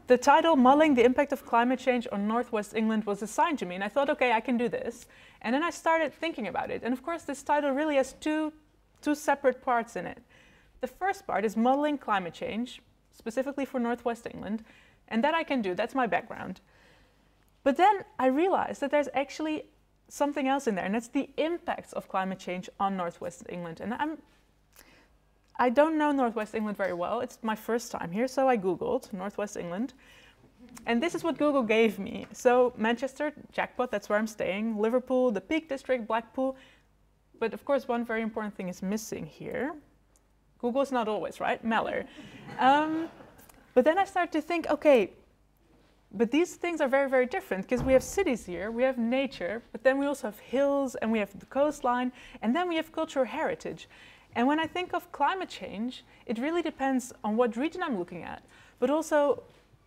the title, Modeling the Impact of Climate Change on Northwest England, was assigned to me, and I thought, okay, I can do this. And then I started thinking about it. And of course, this title really has two separate parts in it. The first part is modeling climate change, specifically for Northwest England, and that I can do, that's my background. But then I realized that there's actually something else in there, and that's the impacts of climate change on Northwest England. And I don't know Northwest England very well. It's my first time here, so I Googled Northwest England. And this is what Google gave me. So Manchester, jackpot, that's where I'm staying. Liverpool, the Peak District, Blackpool. But of course, one very important thing is missing here. Google's not always, right? Mellor. But then I started to think, okay, but these things are very, very different because we have cities here, we have nature, but then we also have hills and we have the coastline, and then we have cultural heritage. And when I think of climate change, it really depends on what region I'm looking at, but also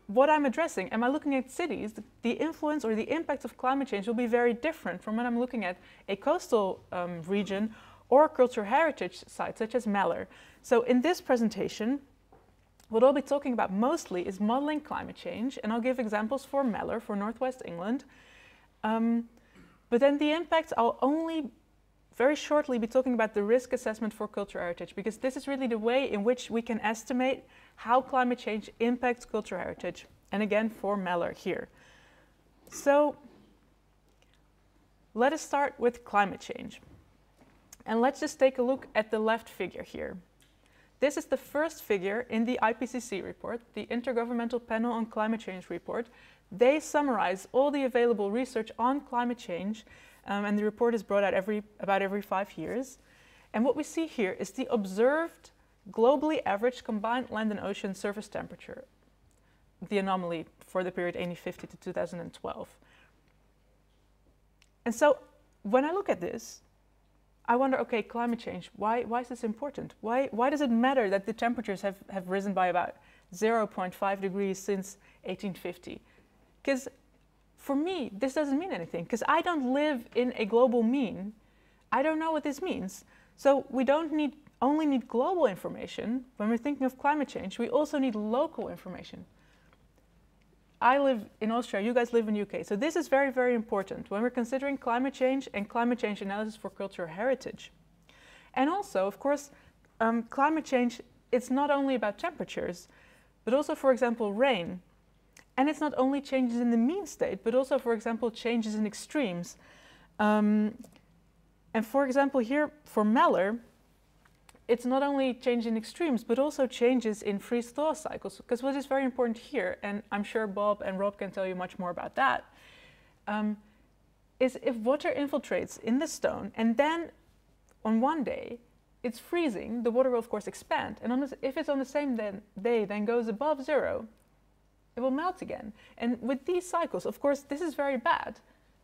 what I'm addressing. Am I looking at cities? The influence or the impact of climate change will be very different from when I'm looking at a coastal region or cultural heritage sites such as Mellor. So in this presentation, what I'll be talking about mostly is modeling climate change, and I'll give examples for Mellor, for Northwest England. But then the impacts, I'll only very shortly be talking about the risk assessment for cultural heritage, because this is really the way in which we can estimate how climate change impacts cultural heritage. And again, for Mellor here. So let us start with climate change. And let's just take a look at the left figure here. This is the first figure in the IPCC report, the Intergovernmental Panel on Climate Change report. They summarize all the available research on climate change, and the report is brought out about every 5 years. And what we see here is the observed globally average combined land and ocean surface temperature, the anomaly for the period 1850 to 2012. And so when I look at this, I wonder, okay, climate change, why is this important? Why does it matter that the temperatures have risen by about 0.5 degrees since 1850? Because for me, this doesn't mean anything, because I don't live in a global mean. I don't know what this means. So we don't only need global information. When we're thinking of climate change, we also need local information. I live in Austria, you guys live in the UK. So this is very, very important when we're considering climate change and climate change analysis for cultural heritage. And also, of course, climate change, it's not only about temperatures, but also, for example, rain. And it's not only changes in the mean state, but also, for example, changes in extremes. And for example, here for Mellor, it's not only change in extremes, but also changes in freeze-thaw cycles. Because what is very important here, and I'm sure Bob and Rob can tell you much more about that, is if water infiltrates in the stone, and then on one day it's freezing, the water will of course expand. And if it's on the same day then goes above zero, it will melt again. And with these cycles, of course, this is very bad.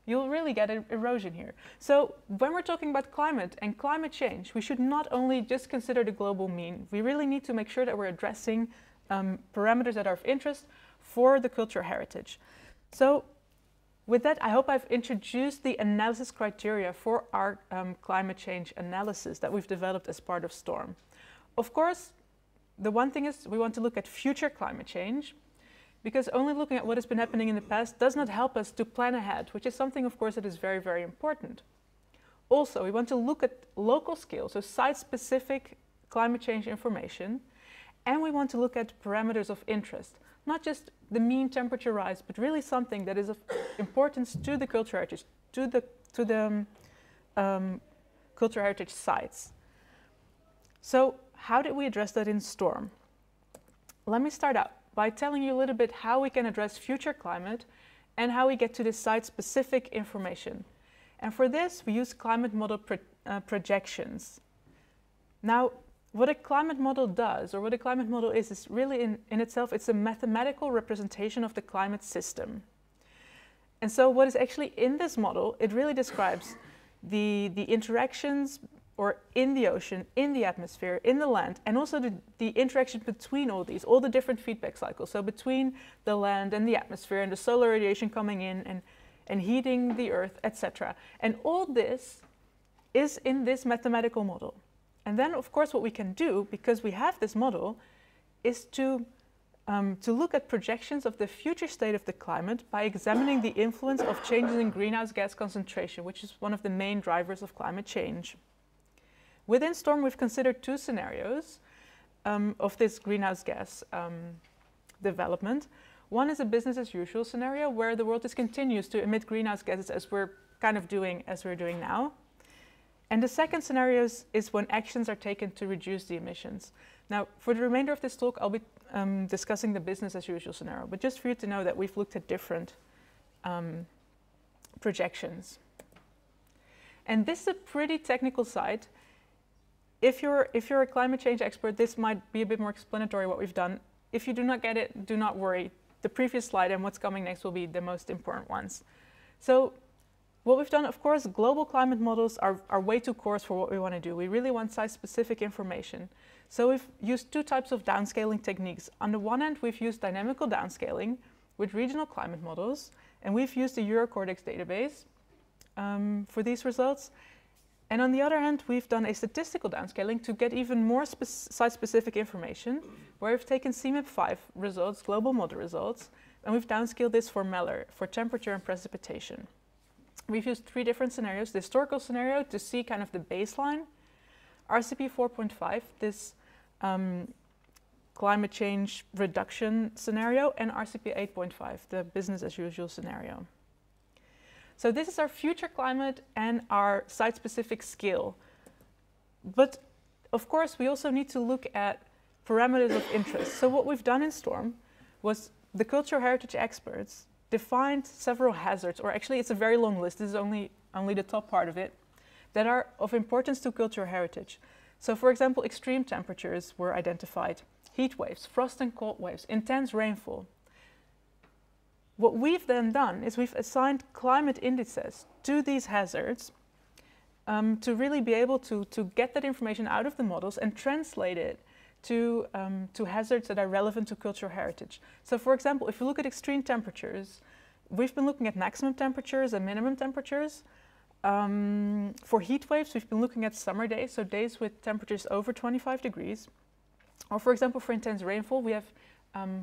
You'll really get erosion here. So when we're talking about climate and climate change, we should not only just consider the global mean. We really need to make sure that we're addressing parameters that are of interest for the cultural heritage. So with that, I hope I've introduced the analysis criteria for our climate change analysis that we've developed as part of STORM. Of course, the one thing is we want to look at future climate change, because only looking at what has been happening in the past does not help us to plan ahead, which is something, of course, that is very, very important. Also, we want to look at local scale, so site-specific climate change information, and we want to look at parameters of interest, not just the mean temperature rise, but really something that is of importance to the cultural heritage, to the cultural heritage sites. So how did we address that in STORM? Let me start out by telling you a little bit how we can address future climate and how we get to this site-specific information. And for this, we use climate model projections. Now, what a climate model does, or what a climate model is really in itself, it's a mathematical representation of the climate system. And so what is actually in this model, it really describes the interactions or in the ocean, in the atmosphere, in the land, and also the interaction between all these, all the different feedback cycles. So between the land and the atmosphere and the solar radiation coming in and heating the earth, etc. And all this is in this mathematical model. And then, of course, what we can do, because we have this model, is to to look at projections of the future state of the climate by examining the influence of changes in greenhouse gas concentration, which is one of the main drivers of climate change. Within STORM, we've considered two scenarios of this greenhouse gas development. One is a business as usual scenario where the world just continues to emit greenhouse gases as we're kind of doing now. And the second scenario is when actions are taken to reduce the emissions. Now, for the remainder of this talk, I'll be discussing the business as usual scenario, but just for you to know that we've looked at different projections. And this is a pretty technical site. If you're a climate change expert, this might be a bit more explanatory what we've done. If you do not get it, do not worry. The previous slide and what's coming next will be the most important ones. So what we've done, of course, global climate models are way too coarse for what we want to do. We really want site-specific information. So we've used two types of downscaling techniques. On the one hand, we've used dynamical downscaling with regional climate models, and we've used the Eurocortex database for these results. And on the other hand, we've done a statistical downscaling to get even more site-specific information, where we've taken CMIP5 results, global model results, and we've downscaled this for Meller, for temperature and precipitation. We've used three different scenarios: the historical scenario to see kind of the baseline, RCP 4.5, this climate change reduction scenario, and RCP 8.5, the business as usual scenario. So this is our future climate and our site-specific scale. But of course, we also need to look at parameters of interest. So what we've done in STORM was the cultural heritage experts defined several hazards, or actually it's a very long list, this is only the top part of it, that are of importance to cultural heritage. So for example, extreme temperatures were identified, heat waves, frost and cold waves, intense rainfall. What we've then done is we've assigned climate indices to these hazards to really be able to get that information out of the models and translate it to hazards that are relevant to cultural heritage. So for example, if you look at extreme temperatures, we've been looking at maximum temperatures and minimum temperatures. For heat waves, we've been looking at summer days, so days with temperatures over 25 degrees. Or for example, for intense rainfall, we have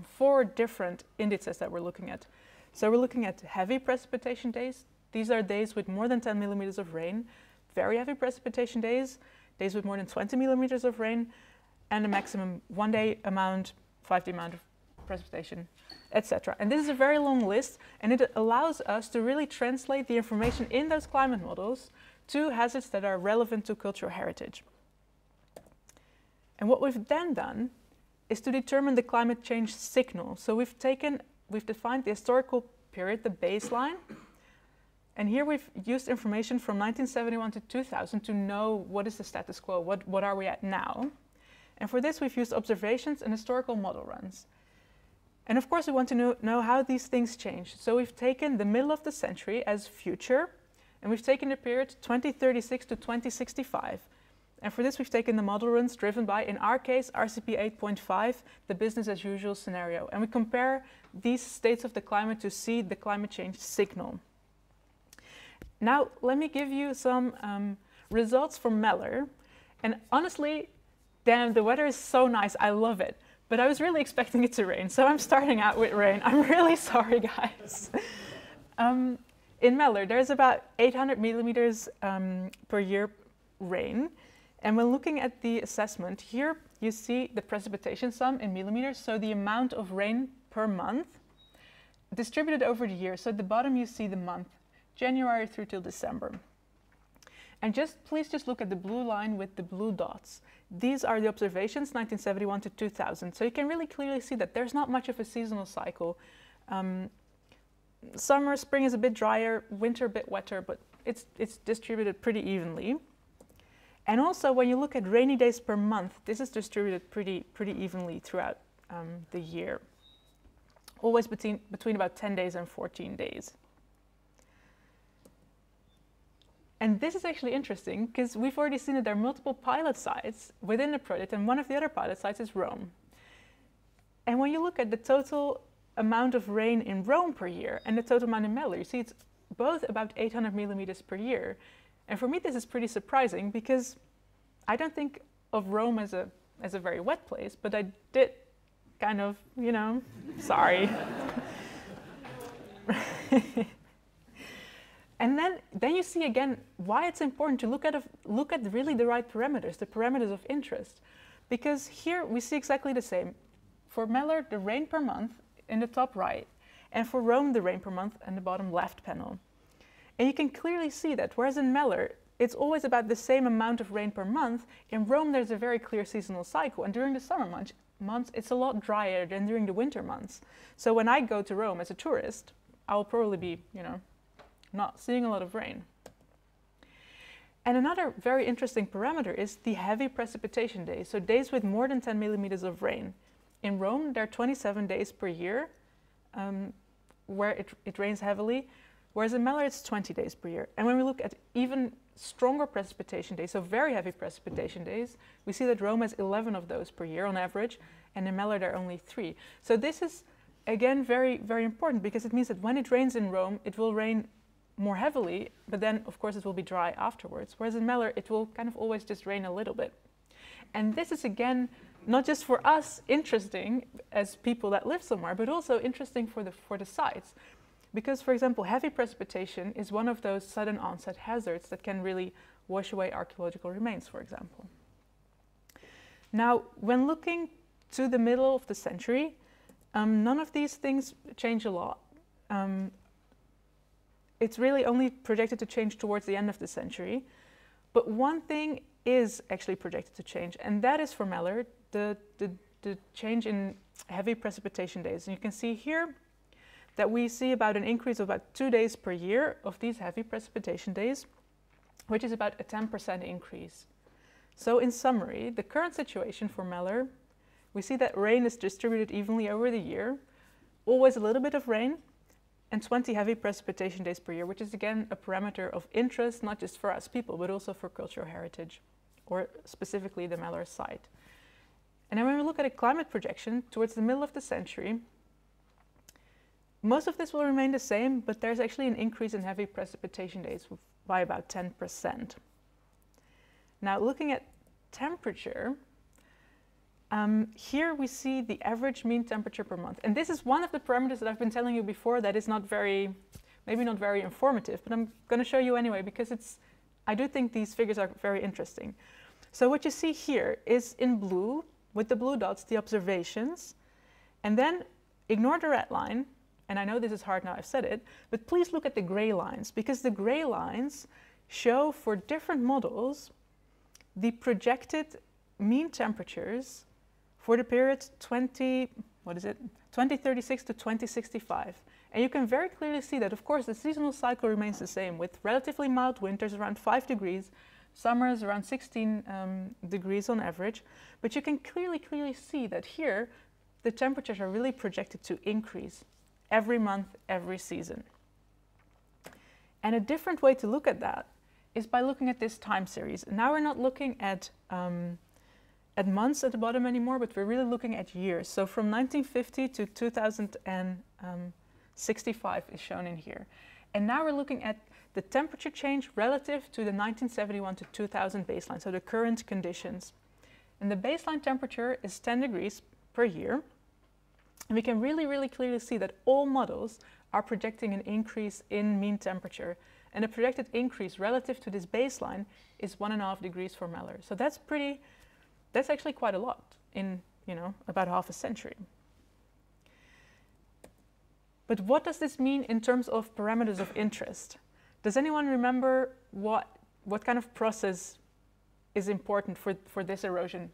4 different indices that we're looking at. So we're looking at heavy precipitation days. These are days with more than 10 millimeters of rain. Very heavy precipitation days, days with more than 20 millimeters of rain, and a maximum 1-day amount, 5-day amount of precipitation, etc. And this is a very long list, and it allows us to really translate the information in those climate models to hazards that are relevant to cultural heritage. And what we've then done is to determine the climate change signal. So we've defined the historical period, the baseline, and here we've used information from 1971 to 2000 to know what is the status quo, what are we at now. And for this we've used observations and historical model runs. And of course we want to know how these things change. So we've taken the middle of the century as future, and we've taken the period 2036 to 2065. And for this, we've taken the model runs driven by, in our case, RCP 8.5, the business as usual scenario. And we compare these states of the climate to see the climate change signal. Now, let me give you some results from Meller. And honestly, damn, the weather is so nice. I love it. But I was really expecting it to rain. So I'm starting out with rain. I'm really sorry, guys. In Meller, there's about 800 millimeters per year rain. And when looking at the assessment, here you see the precipitation sum in millimeters, so the amount of rain per month distributed over the year. So at the bottom you see the month, January through till December. And please just look at the blue line with the blue dots. These are the observations, 1971 to 2000. So you can really clearly see that there's not much of a seasonal cycle. Summer, spring is a bit drier, winter a bit wetter, but it's distributed pretty evenly. And also, when you look at rainy days per month, this is distributed pretty evenly throughout the year. Always between about 10 days and 14 days. And this is actually interesting, because we've already seen that there are multiple pilot sites within the project, and one of the other pilot sites is Rome. And when you look at the total amount of rain in Rome per year and the total amount in Meller, you see it's both about 800 millimeters per year. And for me, this is pretty surprising, because I don't think of Rome as a very wet place, but I did kind of, you know, sorry. And then you see again why it's important to look at really the right parameters, the parameters of interest. Because here we see exactly the same. For Meller, the rain per month in the top right, and for Rome, the rain per month in the bottom left panel. And you can clearly see that, whereas in Meller, it's always about the same amount of rain per month, in Rome there's a very clear seasonal cycle, and during the summer months it's a lot drier than during the winter months. So when I go to Rome as a tourist, I'll probably be, you know, not seeing a lot of rain. And another very interesting parameter is the heavy precipitation days, so days with more than 10 millimeters of rain. In Rome, there are 27 days per year where it rains heavily, whereas in Meller it's 20 days per year. And when we look at even stronger precipitation days, so very heavy precipitation days, we see that Rome has 11 of those per year on average, and in Meller there are only 3. So this is, again, very, very important, because it means that when it rains in Rome, it will rain more heavily, but then of course it will be dry afterwards, whereas in Meller it will kind of always just rain a little bit. And this is, again, not just for us interesting as people that live somewhere, but also interesting for the sites. Because, for example, heavy precipitation is one of those sudden onset hazards that can really wash away archaeological remains, for example. Now, when looking to the middle of the century, none of these things change a lot. It's really only projected to change towards the end of the century. But one thing is actually projected to change, and that is for Meller, the change in heavy precipitation days. And you can see here that we see about an increase of about 2 days per year of these heavy precipitation days, which is about a 10% increase. So in summary, the current situation for Meller, we see that rain is distributed evenly over the year, always a little bit of rain, and 20 heavy precipitation days per year, which is again a parameter of interest, not just for us people, but also for cultural heritage, or specifically the Meller site. And then when we look at a climate projection towards the middle of the century, most of this will remain the same, but there's actually an increase in heavy precipitation days by about 10%. Now, looking at temperature, here we see the average mean temperature per month. And this is one of the parameters that I've been telling you before that is not very, maybe not very informative, but I'm going to show you anyway, because I do think these figures are very interesting. So what you see here is in blue, with the blue dots, the observations, and then ignore the red line. And I know this is hard now, I've said it, but please look at the gray lines, because the gray lines show for different models the projected mean temperatures for the period 2036 to 2065. And you can very clearly see that, of course, the seasonal cycle remains the same, with relatively mild winters around 5 degrees, summers around 16 degrees on average. But you can clearly see that here, the temperatures are really projected to increase every month, every season. And a different way to look at that is by looking at this time series. Now we're not looking at months at the bottom anymore, but we're really looking at years. So from 1950 to 2065 is shown in here. And now we're looking at the temperature change relative to the 1971 to 2000 baseline, so the current conditions. And the baseline temperature is 10 degrees per year. And we can really clearly see that all models are projecting an increase in mean temperature. And the projected increase relative to this baseline is 1.5 degrees for Meller. So that's actually quite a lot in, about half a century. But what does this mean in terms of parameters of interest? Does anyone remember what kind of process is important for this erosion?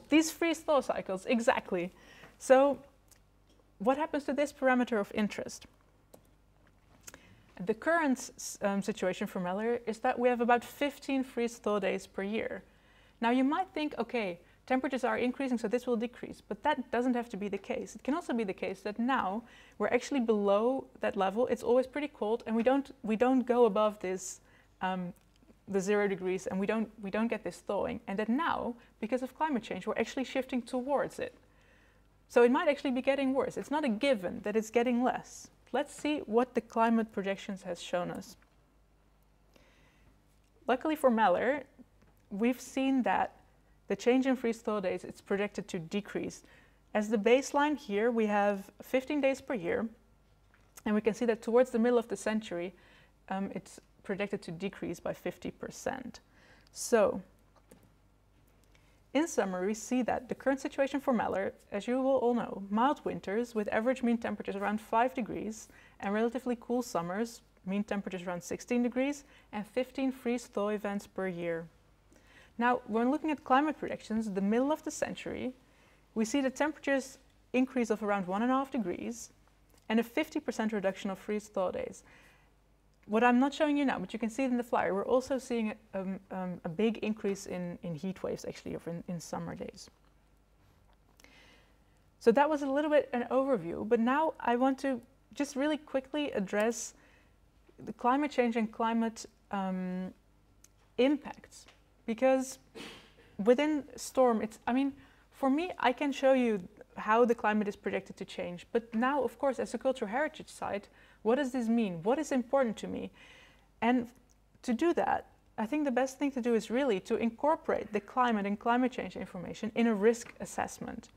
These freeze-thaw cycles, exactly. So what happens to this parameter of interest? The current situation for Meller is that we have about 15 freeze-thaw days per year. Now you might think, okay, temperatures are increasing, so this will decrease, but that doesn't have to be the case. It can also be the case that now we're actually below that level. It's always pretty cold, and we don't go above this the 0 degrees, and we don't get this thawing. And that now, because of climate change, we're actually shifting towards it. So it might actually be getting worse. It's not a given that it's getting less. Let's see what the climate projections has shown us. Luckily for Meller, we've seen that the change in freeze-thaw days, it's projected to decrease. As the baseline here, we have 15 days per year, and we can see that towards the middle of the century, it's projected to decrease by 50%. So, in summary, we see that the current situation for Mallory, as you will all know, mild winters with average mean temperatures around 5 degrees and relatively cool summers, mean temperatures around 16 degrees, and 15 freeze-thaw events per year. Now, when looking at climate predictions, the middle of the century, we see the temperatures increase of around 1.5 degrees and a 50% reduction of freeze-thaw days. What I'm not showing you now, but you can see it in the flyer, we're also seeing a big increase in heat waves, actually, or in summer days. So that was a little bit an overview, but now I want to just really quickly address the climate change and climate impacts. Because within STORM, for me, I can show you how the climate is predicted to change. But now, of course, as a cultural heritage site, what does this mean? What is important to me? And to do that, I think the best thing to do is really to incorporate the climate and climate change information in a risk assessment.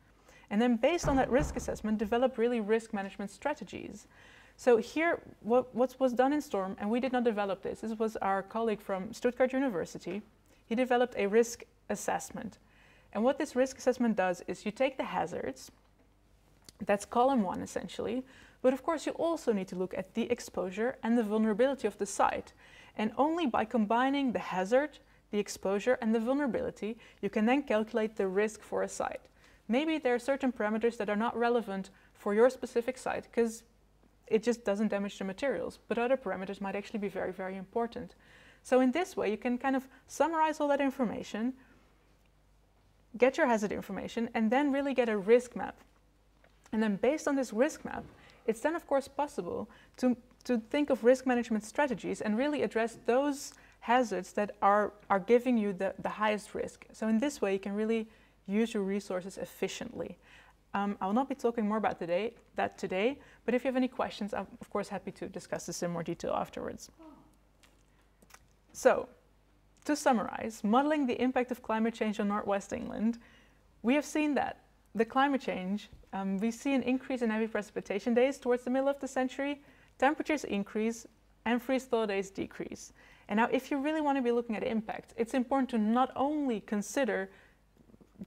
And then based on that risk assessment, develop really risk management strategies. So here, what was done in STORM, and we did not develop this, this was our colleague from Stuttgart University. He developed a risk assessment. And what this risk assessment does is you take the hazards, that's column 1 essentially, but of course you also need to look at the exposure and the vulnerability of the site. And only by combining the hazard, the exposure and the vulnerability, you can then calculate the risk for a site. Maybe there are certain parameters that are not relevant for your specific site because it just doesn't damage the materials, but other parameters might actually be very, very important. So in this way, you can kind of summarize all that information, get your hazard information, and then really get a risk map. And then based on this risk map, it's then of course possible to think of risk management strategies and really address those hazards that are giving you the highest risk. So in this way, you can really use your resources efficiently. I will not be talking more about that today, but if you have any questions, I'm of course happy to discuss this in more detail afterwards. So, to summarize, modeling the impact of climate change on Northwest England, we have seen that the climate change, we see an increase in heavy precipitation days towards the middle of the century, temperatures increase, and freeze-thaw days decrease. And now, if you really want to be looking at impact, it's important to not only consider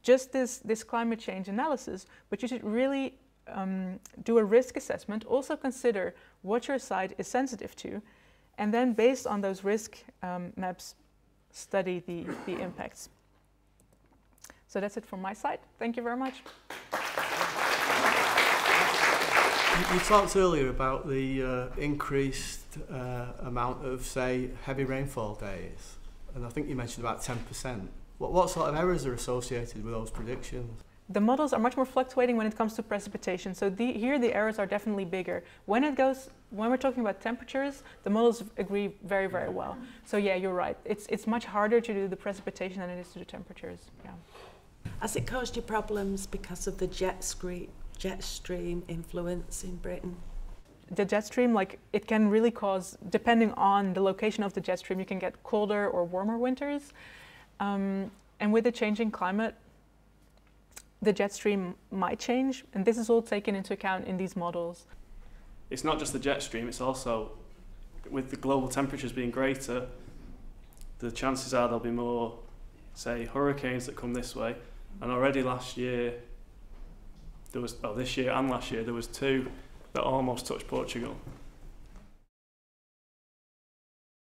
just this climate change analysis, but you should really do a risk assessment, also consider what your site is sensitive to, and then based on those risk maps, study the impacts. So that's it from my side. Thank you very much. You talked earlier about the increased amount of, say, heavy rainfall days, and I think you mentioned about 10%. What sort of errors are associated with those predictions? The models are much more fluctuating when it comes to precipitation, so here the errors are definitely bigger. When we're talking about temperatures, the models agree very, very well. So yeah, you're right. It's much harder to do the precipitation than it is to do temperatures. Yeah. Has it caused you problems because of the jet stream influence in Britain? The jet stream, it can really cause, depending on the location of the jet stream, you can get colder or warmer winters. And with the changing climate, the jet stream might change, and this is all taken into account in these models. It's not just the jet stream, it's also, with the global temperatures being greater, the chances are there'll be more, say, hurricanes that come this way. And already last year, this year and last year, there was 2 that almost touched Portugal.